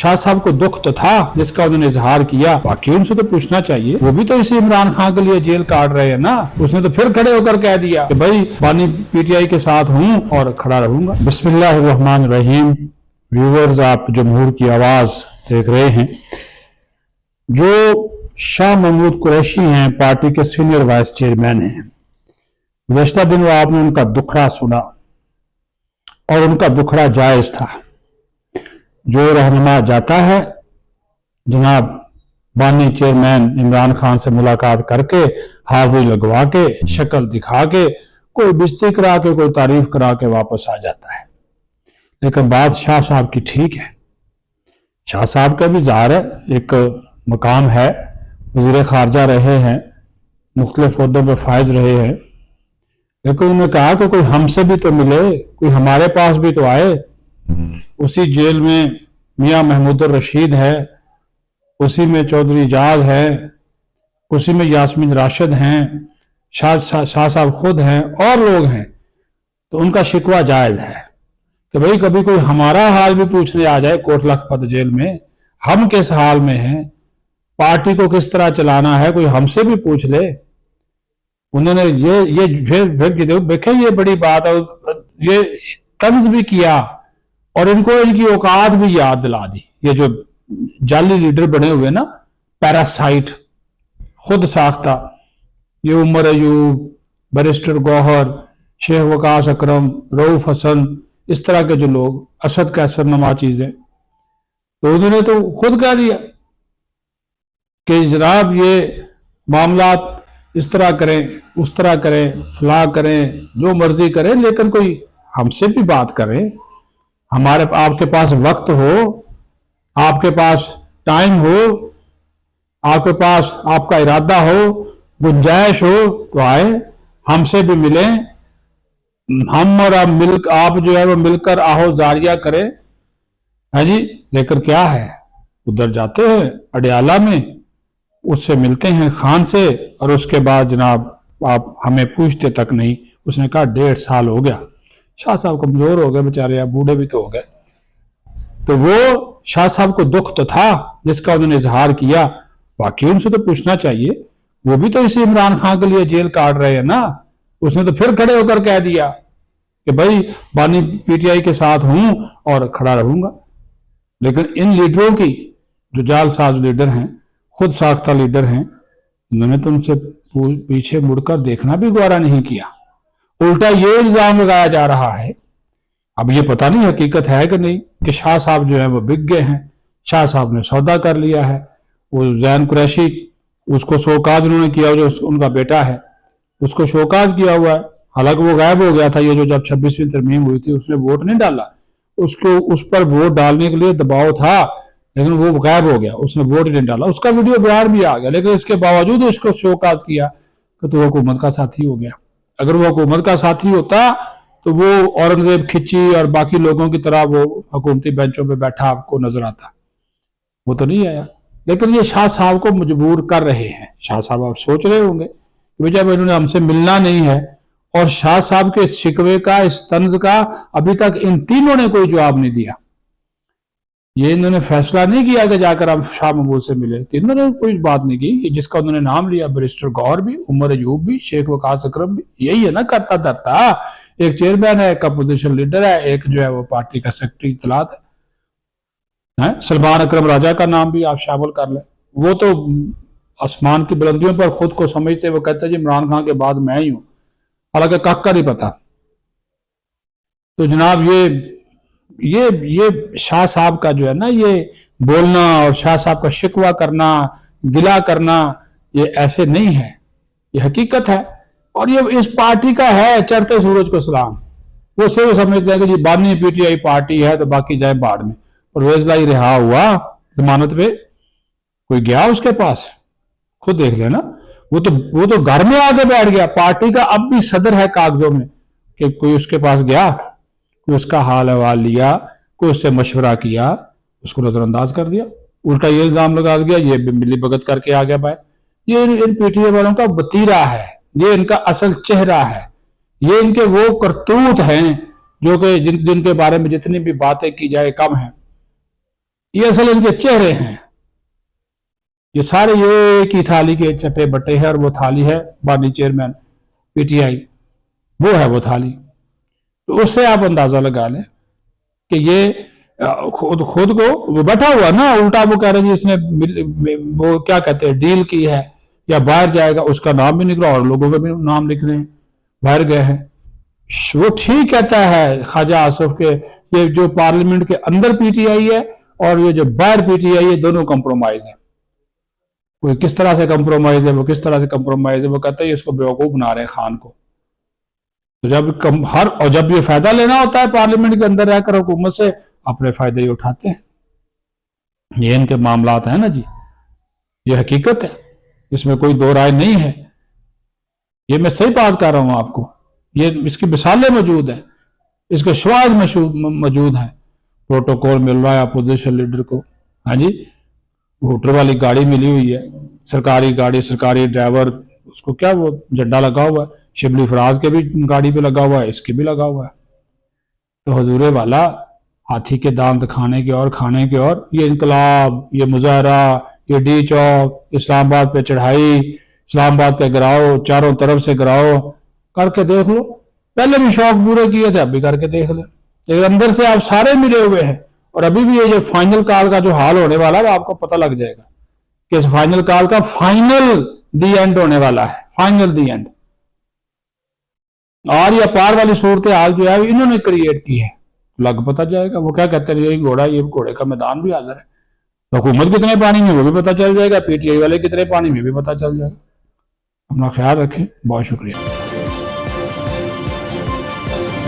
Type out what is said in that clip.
शाह साहब को दुख तो था जिसका उन्होंने इजहार किया, बाकी उनसे तो पूछना चाहिए। वो भी तो इसी इमरान खान के लिए जेल काट रहे हैं ना। उसने तो फिर खड़े होकर कह दिया कि भाई बानी पीटीआई के साथ हूं और खड़ा रहूंगा। बिस्मिल्लाहिर्रहमानिर्रहीम। व्यूअर्स, आप जमहूर की आवाज देख रहे हैं। जो शाह महमूद कुरैशी हैं, पार्टी के सीनियर वाइस चेयरमैन हैं, गुज़श्ता दिन आपने उनका दुखड़ा सुना और उनका दुखड़ा जायज था। जो रहनुमा जाता है जनाब बानी चेयरमैन इमरान खान से मुलाकात करके हाजिरी लगवा के शक्ल दिखा के कोई बेइज्जती करा के कोई तारीफ करा के वापस आ जाता है। लेकिन बात शाह साहब की ठीक है। शाह साहब का भी ज़ाहिर है एक मकाम है, वज़ीर ख़ारजा रहे हैं, मुख्तलिफ ओहदों पर फायज रहे हैं, लेकिन उन्होंने कहा कि कोई हमसे भी तो मिले, कोई हमारे पास भी तो आए। उसी जेल में मियां महमूद रशीद है, उसी में चौधरी इजाज है, उसी में यास्मीन राशिद हैं, शाह साहब खुद हैं और लोग हैं। तो उनका शिकवा जायज है कि भाई कभी कोई हमारा हाल भी पूछने आ जाए कोट लखपत जेल में, हम किस हाल में हैं, पार्टी को किस तरह चलाना है, कोई हमसे भी पूछ ले। उन्होंने ये फिर देखे ये बड़ी बात है, ये तंज भी किया और इनको इनकी औकात भी याद दिला दी। ये जो जाली लीडर बने हुए ना, पैरासाइट, खुद साख्ता, ये उमर अयूब, बैरिस्टर गौहर, शेख वकास अकरम, रऊफ हसन, इस तरह के जो लोग, असद कैसर नुमा चीजें, तो उन्होंने तो खुद कह दिया कि जनाब ये मामलात इस तरह करें, उस तरह करें, फला करें, जो मर्जी करें, लेकिन कोई हमसे भी बात करें, हमारे आपके पास वक्त हो, आपके पास टाइम हो, आपके पास आपका इरादा हो, गुंजाइश हो तो आए, हमसे भी मिलें, हम और आप जो है वो मिलकर आहो जारिया करें, है जी। लेकर क्या है, उधर जाते हैं अडियाला में, उससे मिलते हैं खान से, और उसके बाद जनाब आप हमें पूछते तक नहीं। उसने कहा 1.5 साल हो गया। शाह साहब कमजोर हो गए बेचारे, अब बूढ़े भी तो हो गए। तो वो शाह साहब को दुख तो था जिसका उन्होंने इजहार किया, बाकी उनसे तो पूछना चाहिए। वो भी तो इसी इमरान खान के लिए जेल काट रहे हैं ना। उसने तो फिर खड़े होकर कह दिया कि भाई बानी पीटीआई के साथ हूं और खड़ा रहूंगा। लेकिन इन लीडरों की जो जालसाज लीडर हैं, खुद साख्ता लीडर हैं, उन्होंने तो उनसे पीछे मुड़कर देखना भी गवारा नहीं किया। उल्टा ये इल्जाम लगाया जा रहा है, अब ये पता नहीं हकीकत है कि नहीं, कि शाह साहब जो है वो बिक गए हैं, शाह साहब ने सौदा कर लिया है। वो जैन कुरैशी, उसको शोकाज उन्होंने किया, जो उनका बेटा है उसको शोकाज किया हुआ है। हालांकि वो गायब हो गया था। ये जो जब 26वीं तरमीम हुई थी उसने वोट नहीं डाला, उसको उस पर वोट डालने के लिए दबाव था, लेकिन वो गायब हो गया, उसने वोट नहीं डाला। उसका वीडियो बाहर भी आ गया, लेकिन इसके बावजूद उसको शोकाज किया कि तो वो हुकूमत का साथी हो गया। अगर वो हुकूमत का साथी होता तो वो औरंगजेब खिची और बाकी लोगों की तरह वो हुकूमती बेंचों पे बैठा आपको नजर आता, वो तो नहीं आया। लेकिन ये शाह साहब को मजबूर कर रहे हैं। शाह साहब आप सोच रहे होंगे कि जब इन्होंने हमसे मिलना नहीं है, और शाह साहब के इस शिकवे का, इस तंज का अभी तक इन तीनों ने कोई जवाब नहीं दिया। ये इन्होंने फैसला नहीं किया कि जाकर हम शाह महमूद से मिले, तीनों ने कोई बात नहीं की। जिसका उन्होंने नाम लिया, बैरिस्टर गौहर भी, उमर अयूब भी, शेख वकास अकरम भी, यही है ना करता धरता। एक चेयरमैन है, एक अपोजिशन लीडर है, एक जो है वो पार्टी का सेक्रेटरी इत्तलात है। सलमान अकरम राजा का नाम भी आप शामिल कर लें। वो तो आसमान की बुलंदियों पर खुद को समझते, वो कहते हैं जी इमरान खान के बाद मैं ही हूं, हालांकि कख का नहीं पता। तो जनाब ये शाह साहब का जो है ना, ये बोलना और शाह साहब का शिकवा करना, गिला करना, ये ऐसे नहीं है, ये हकीकत है। और ये इस पार्टी का है चढ़ते सूरज को सलाम। वो सिर्फ समझते हैं कि जी बानी पीटीआई पार्टी है तो बाकी जाए बाढ़ में। परवेज लाई रिहा हुआ जमानत पे, कोई गया उसके पास, खुद देख लेना। वो तो घर में आके बैठ गया। पार्टी का अब भी सदर है कागजों में, कि कोई उसके पास गया, कोई उसका हाल अहवाल लिया, कोई उससे मशवरा किया, उसको नजरअंदाज कर दिया। उल्टा ये इल्जाम लगा दिया ये मिली भगत करके आ गया भाई। ये इन पीटीआई वालों का वतीरा है, ये इनका असल चेहरा है, ये इनके वो करतूत हैं जो कि जिनके बारे में जितनी भी बातें की जाए कम है। یہ اصل ان کے چہرے ہیں. یہ سارے یہ ایک ہی تھالی کے چٹے بٹے ہیں، اور وہ تھالی ہے بانی چیئرمین پی ٹی آئی، وہ ہے وہ تھالی. تو اس سے آپ اندازہ لگا لیں کہ یہ خود کو وہ بیٹھا ہوا نا الٹا، وہ کہہ رہے ہیں جی اس نے وہ کیا کہتے ہیں ڈیل کی ہے یا باہر جائے گا، اس کا نام بھی نکلا اور لوگوں کا بھی نام لکھ رہے ہیں باہر گئے ہیں. وہ ٹھیک کہتا ہے خواجہ آصف کے یہ جو پارلیمنٹ کے اندر پی ٹی آئی ہے اور یہ جو باہر پی ٹی آئی ہے دونوں کمپرومائز ہیں. کوئی کس طرح سے کمپرومائز ہے، وہ کس طرح سے کمپرومائز ہے، وہ کہتا ہے اس کو بیوقوف بنا رہے ہیں خان کو. تو جب یہ فائدہ لینا ہوتا ہے پارلیمنٹ کے اندر رہ کر حکومت سے، اپنے فائدے ہی اٹھاتے ہیں. یہ ان کے معاملات ہیں نا جی، یہ حقیقت ہے، اس میں کوئی دو رائے نہیں ہے. یہ میں صحیح بات کر رہا ہوں آپ کو، یہ اس کی مثالیں موجود ہیں، اس کے شواہد موجود ہیں. پروٹوکول مل رہا ہے اپوزیشن لیڈر کو، ہاں جی ہوٹل والی گاڑی ملی ہوئی ہے، سرکاری گاڑی، سرکاری ڈرائیور، اس کو کیا وہ جھنڈا لگا ہوا ہے، شبلی فراز کے بھی گاڑی پہ لگا ہوا ہے، اس کے بھی لگا ہوا ہے. تو حضور والا ہاتھی کے دانت کھانے کے اور کھانے کے اور، یہ انقلاب، یہ مظاہرہ، یہ ڈی چوک، اسلام آباد پہ چڑھائی، اسلام آباد کا گراؤ، چاروں طرف سے گراؤ، کر کے دیکھ لو. پہلے بھی شوق پورے کیے تھے، اب بھی کر کے دیکھ لیں. لیکن اندر سے آپ سارے ملے ہوئے ہیں، اور ابھی بھی یہ جو فائنل کال کا جو حال ہونے والا ہے وہ آپ کو پتہ لگ جائے گا کہ اس فائنل کال کا فائنل دی اینڈ ہونے والا ہے، فائنل دی اینڈ. اور یہ پار والی صورتحال جو ہے انہوں نے کریٹ کی ہے، لگ پتہ جائے گا. وہ کیا کہتے ہیں یہ گھوڑا، یہ گھوڑے کا میدان بھی حاضر ہے. حکومت کتنے پانی میں وہ بھی پتہ چل جائے گا، پی ٹی آئی والے کتنے پانی میں بھی پتہ چل جائے گا. اپنا خیال رکھیں، بہت شکریہ.